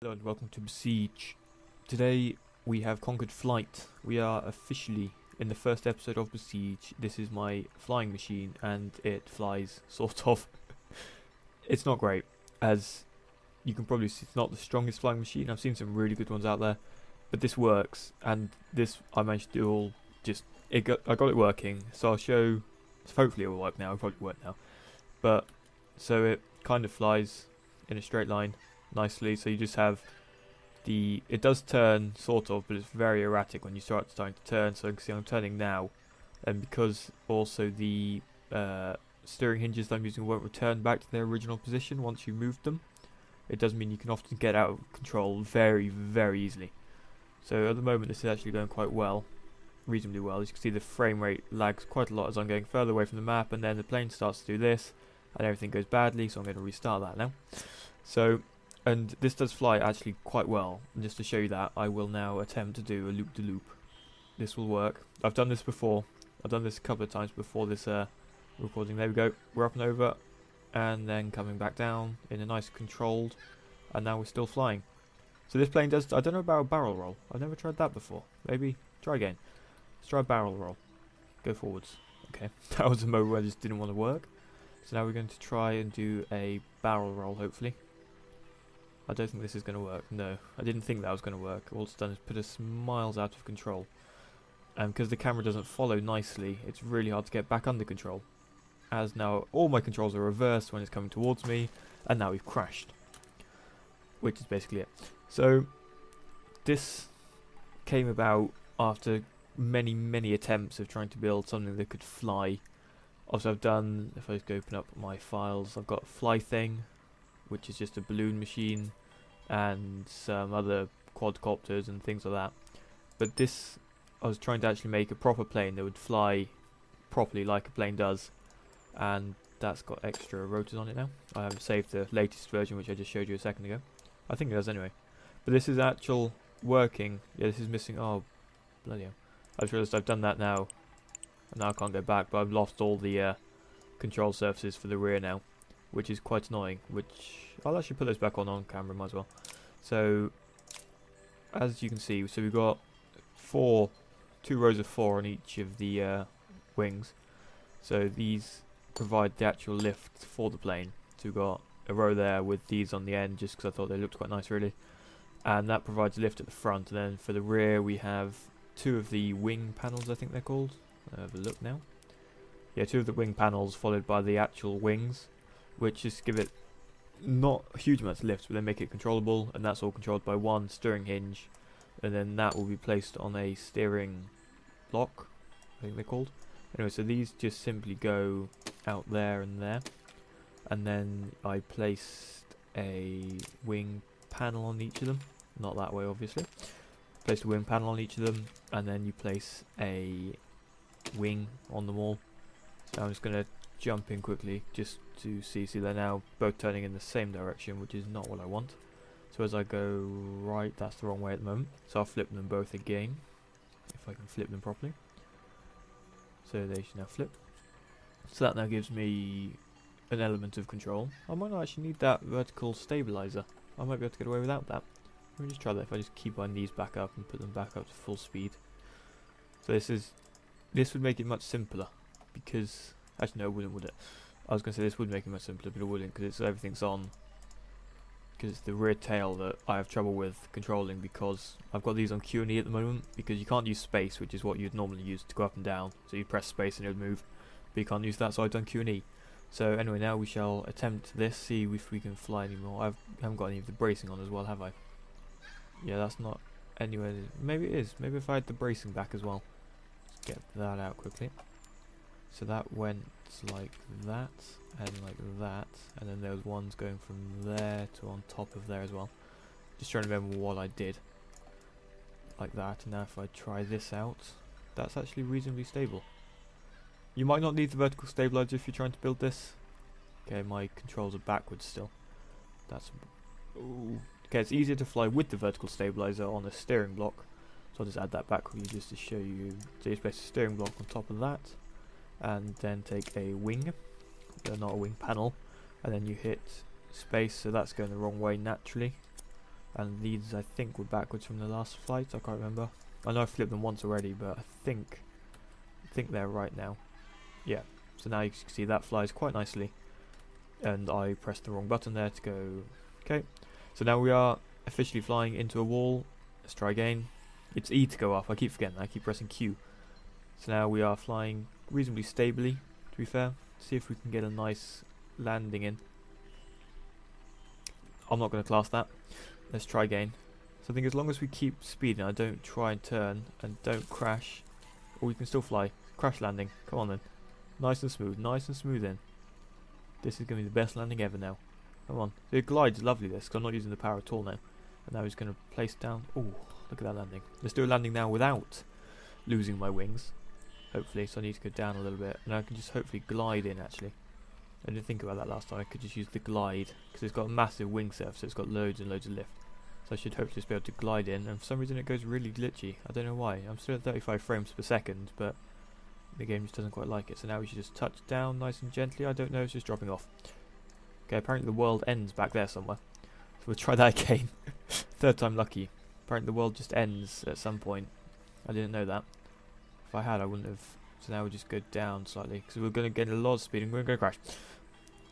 Hello and welcome to Besiege. Today we have conquered flight. We are officially in the first episode of Besiege. This is my flying machine and it flies, sort of. It's not great, as you can probably see it's not the strongest flying machine. I've seen some really good ones out there, but this works, and this I managed to do all I got it working, so I'll show. Hopefully it will work now. It probably won't now, but so it kind of flies in a straight line nicely. So you just have it does turn sort of, but it's very erratic when you start starting to turn. So you can see I'm turning now, and because also the steering hinges that I'm using won't return back to their original position once you move them, it does mean you can often get out of control very, very easily. So at the moment this is actually going quite well, reasonably well. As you can see, the frame rate lags quite a lot as I'm going further away from the map, and then the plane starts to do this and everything goes badly, so I'm going to restart that now. So, and this does fly actually quite well, and just to show you that, I will now attempt to do a loop-de-loop. This will work. I've done this before. I've done this a couple of times before this recording. There we go. We're up and over, and then coming back down in a nice controlled, and now we're still flying. So this plane does, I don't know about a barrel roll. I've never tried that before. Maybe try again. Let's try a barrel roll. Go forwards. Okay, that was a moment where I just didn't want to work. So now we're going to try and do a barrel roll, hopefully. I don't think this is going to work. No, I didn't think that was going to work. All it's done is put us miles out of control. And because the camera doesn't follow nicely, it's really hard to get back under control. As now all my controls are reversed when it's coming towards me, and now we've crashed. Which is basically it. So, this came about after many, many attempts of trying to build something that could fly. Also, I've done, if I just open up my files, I've got Fly Thing, which is just a balloon machine, and some other quadcopters and things like that. But this, I was trying to actually make a proper plane that would fly properly like a plane does, and that's got extra rotors on it now. I haven't saved the latest version, which I just showed you a second ago. I think it does anyway. But this is actual working. Yeah, this is missing. Oh, bloody hell. I just realised I've done that now, and now I can't go back, but I've lost all the control surfaces for the rear now, which is quite annoying, which I'll actually put those back on camera, might as well. So, as you can see, so we've got two rows of 4 on each of the wings. So these provide the actual lift for the plane. So we've got a row there with these on the end, just because I thought they looked quite nice really. And that provides lift at the front, and then for the rear we have 2 of the wing panels, I think they're called. Have a look now. Yeah, 2 of the wing panels followed by the actual wings, which just give it not a huge amount of lift, but they make it controllable, and that's all controlled by one steering hinge, and then that will be placed on a steering block, I think they're called. Anyway, so these just simply go out there and there, and then I placed a wing panel on each of them, not that way obviously. Placed a wing panel on each of them, and then you place a wing on them all. So I'm just going to jump in quickly just to see they're now both turning in the same direction, which is not what I want. So as I go right, that's the wrong way at the moment, so I'll flip them both again if I can flip them properly. So they should now flip. So that now gives me an element of control. I might not actually need that vertical stabilizer. I might be able to get away without that. Let me just try that if I just keep my knees back up and put them back up to full speed. So this would make it much simpler, because actually no, it wouldn't, would it? I was going to say this would make it much simpler, but it wouldn't, because everything's on. Because it's the rear tail that I have trouble with controlling, because I've got these on Q and E at the moment, because you can't use space, which is what you'd normally use to go up and down. So you press space and it would move, but you can't use that, so I've done Q and E. So anyway, now we shall attempt this, see if we can fly anymore. I haven't got any of the bracing on as well, have I? Yeah, that's not anywhere. Maybe it is. Maybe if I had the bracing back as well. Let's get that out quickly. So that went like that, and like that, and then there was ones going from there to on top of there as well. Just trying to remember what I did. Like that, and now if I try this out, that's actually reasonably stable. You might not need the vertical stabilizer if you're trying to build this. Okay, my controls are backwards still. That's... Ooh. Okay, it's easier to fly with the vertical stabilizer on a steering block. So I'll just add that back quickly just to show you. So you place a steering block on top of that, and then take a wing, not a wing panel, and then you hit space, so that's going the wrong way naturally. And these, I think, were backwards from the last flight. I can't remember. I know I flipped them once already, but I think they're right now. Yeah. So now you can see that flies quite nicely. And I pressed the wrong button there to go. Okay. So now we are officially flying into a wall. Let's try again. It's E to go up. I keep forgetting that. I keep pressing Q. So now we are flying reasonably stably, to be fair. See if we can get a nice landing in. I'm not going to class that. Let's try again. So I think as long as we keep speeding, I don't try and turn and don't crash, or we can still fly. Crash landing. Come on then. Nice and smooth in. This is going to be the best landing ever now. Come on. The glide's lovely this, because I'm not using the power at all now. And now he's going to place down. Oh, look at that landing. Let's do a landing now without losing my wings. Hopefully, so I need to go down a little bit. And I can just hopefully glide in actually. I didn't think about that last time. I could just use the glide, because it's got a massive wing surface, so it's got loads and loads of lift. So I should hopefully just be able to glide in, and for some reason it goes really glitchy. I don't know why. I'm still at 35 frames per second, but the game just doesn't quite like it. So now we should just touch down nice and gently. I don't know, it's just dropping off. Okay, apparently the world ends back there somewhere. So we'll try that again. Third time lucky. Apparently the world just ends at some point. I didn't know that. If I had, I wouldn't have. So now we'll just go down slightly, because we're going to get a lot of speed and we're going to crash.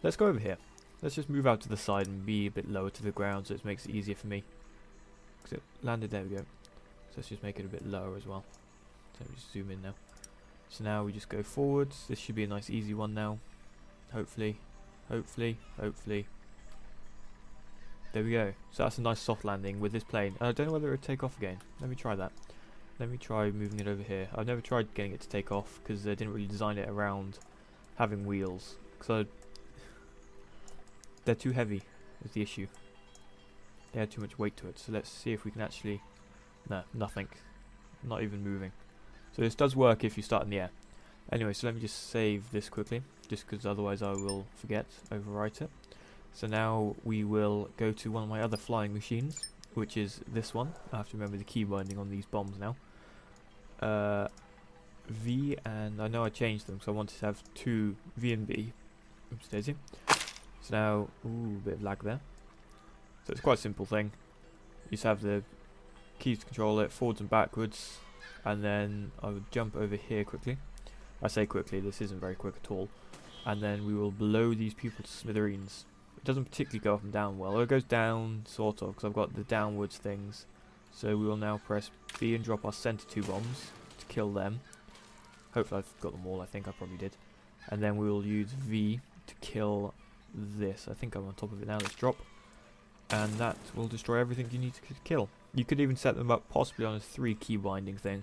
Let's go over here. Let's just move out to the side and be a bit lower to the ground, so it makes it easier for me. Because it landed, there we go. So let's just make it a bit lower as well. So we just zoom in now. So now we just go forwards. This should be a nice easy one now. Hopefully. There we go. So that's a nice soft landing with this plane. I don't know whether it would take off again. Let me try that. Let me try moving it over here. I've never tried getting it to take off because they didn't really design it around having wheels. Because they're too heavy is the issue. They had too much weight to it. So let's see if we can actually... No, nothing. Not even moving. So this does work if you start in the air. Anyway, so let me just save this quickly, just because otherwise I will forget, overwrite it. So now we will go to one of my other flying machines, which is this one. I have to remember the key binding on these bombs now. V, and I know I changed them, so I wanted to have two V and B. Oops, daisy. So now, ooh, bit of lag there. So it's quite a simple thing. You just have the keys to control it, forwards and backwards, and then I would jump over here quickly. I say quickly, this isn't very quick at all. And then we will blow these people to smithereens. It doesn't particularly go up and down well. It goes down, sort of, because I've got the downwards things. So we will now press B and drop our center two bombs to kill them. Hopefully I've got them all, I think I probably did. And then we will use V to kill this. I think I'm on top of it now, let's drop. And that will destroy everything you need to kill. You could even set them up possibly on a 3 key binding thing.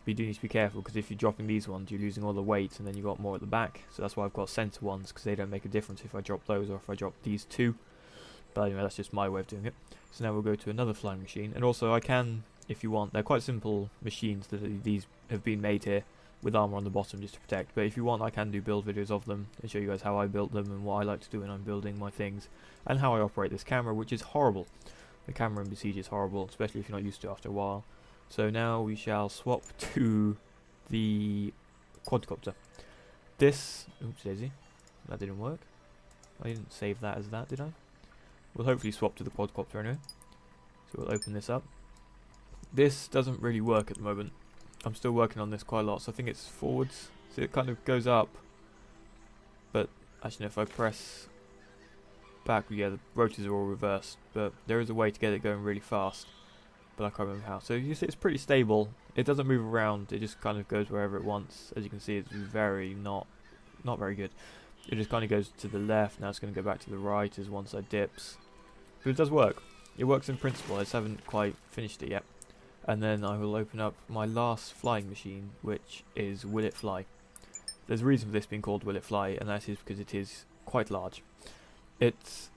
But you do need to be careful, because if you're dropping these ones, you're losing all the weight, and then you've got more at the back. So that's why I've got center ones, because they don't make a difference if I drop those or if I drop these two. But anyway, that's just my way of doing it. So now we'll go to another flying machine. And also I can, if you want, they're quite simple machines that these have been made here, with armor on the bottom just to protect. But if you want, I can do build videos of them and show you guys how I built them and what I like to do when I'm building my things, and how I operate this camera, which is horrible. The camera in Besiege is horrible, especially if you're not used to it after a while. So now we shall swap to the quadcopter. This, oops daisy, that didn't work. I didn't save that as that, did I? We'll hopefully swap to the quadcopter anyway. So we'll open this up. This doesn't really work at the moment. I'm still working on this quite a lot, so I think it's forwards. So it kind of goes up. But actually, if I press back, yeah, the rotors are all reversed. But there is a way to get it going really fast. But I can't remember how. So you see, it's pretty stable. It doesn't move around. It just kind of goes wherever it wants. As you can see, it's very not very good. It just kind of goes to the left. Now it's going to go back to the right as one side dips. But it does work. It works in principle. I just haven't quite finished it yet. And then I will open up my last flying machine, which is Will It Fly. There's a reason for this being called Will It Fly, and that is because it is quite large. It's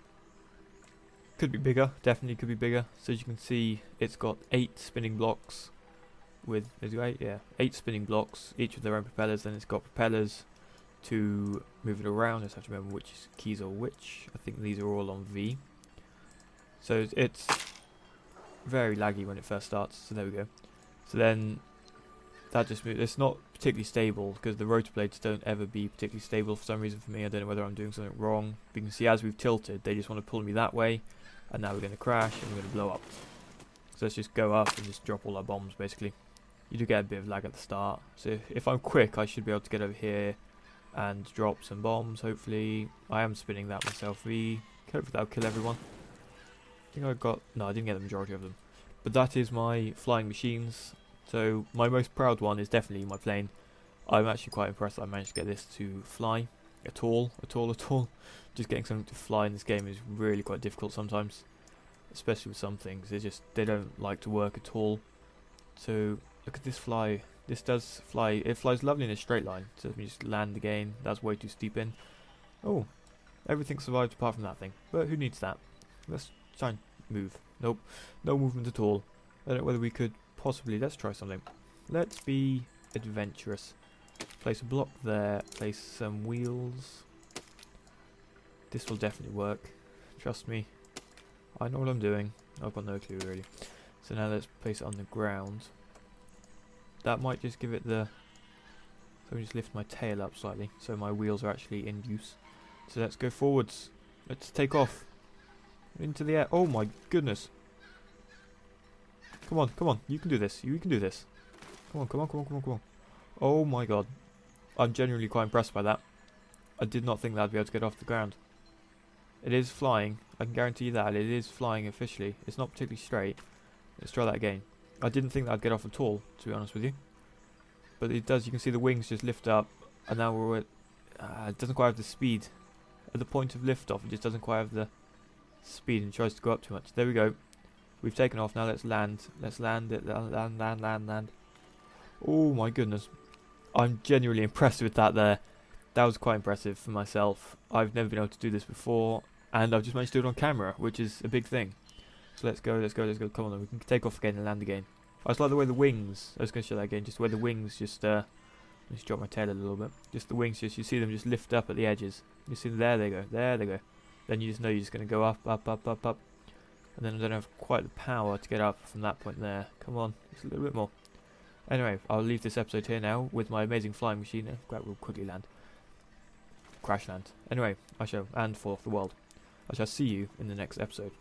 could be bigger, definitely could be bigger. So as you can see, it's got 8 spinning blocks with, is it 8? Yeah, 8 spinning blocks, each with their own propellers. Then it's got propellers to move it around. I just have to remember which keys are which. I think these are all on V. So it's very laggy when it first starts. So there we go. So then that just moves. It's not particularly stable because the rotor blades don't ever be particularly stable for some reason for me. I don't know whether I'm doing something wrong. But you can see as we've tilted, they just want to pull me that way. And now we're going to crash and we're going to blow up. So let's just go up and just drop all our bombs basically. You do get a bit of lag at the start. So if I'm quick, I should be able to get over here and drop some bombs, hopefully. I am spinning that myself. Hopefully that'll kill everyone. I think I got... No, I didn't get the majority of them. But that is my flying machines. So my most proud one is definitely my plane. I'm actually quite impressed that I managed to get this to fly at all. Just getting something to fly in this game is really quite difficult sometimes. Especially with some things. They don't like to work at all. So look at this fly. This does fly. It flies lovely in a straight line. So let me just land again. That's way too steep in. Oh, everything survived apart from that thing. But who needs that? Let's try and move. Nope, no movement at all. I don't know whether we could possibly... Let's try something. Let's be adventurous. Place a block there. Place some wheels. This will definitely work. Trust me. I know what I'm doing. I've got no clue really. So now let's place it on the ground. That might just give it the... So I just lift my tail up slightly so my wheels are actually in use. So let's go forwards. Let's take off. Into the air. Oh my goodness. Come on, come on. You can do this. You can do this. Come on, come on, come on, come on, come on. Oh my god. I'm genuinely quite impressed by that. I did not think that I'd be able to get off the ground. It is flying. I can guarantee you that. It is flying officially. It's not particularly straight. Let's try that again. I didn't think that I'd get off at all, to be honest with you. But it does. You can see the wings just lift up. And now we're at... it doesn't quite have the speed. At the point of liftoff, it just doesn't quite have the speed and tries to go up too much. There we go. We've taken off. Now let's land. Let's land it. Land. Oh my goodness. I'm genuinely impressed with that there. That was quite impressive for myself. I've never been able to do this before. And I've just managed to do it on camera, which is a big thing. So let's go, let's go, let's go. Come on then. We can take off again and land again. I just like the way the wings... I was going to show that again. Just the way the wings just... Let's drop my tail a little bit. Just the wings, just you see them just lift up at the edges. You see them, there they go. There they go. Then you just know you're just going to go up, up, up, up, up. And then I don't have quite the power to get up from that point there. Come on, just a little bit more. Anyway, I'll leave this episode here now with my amazing flying machine. We'll quickly land. Crash land. Anyway, and fall off the world. I shall see you in the next episode.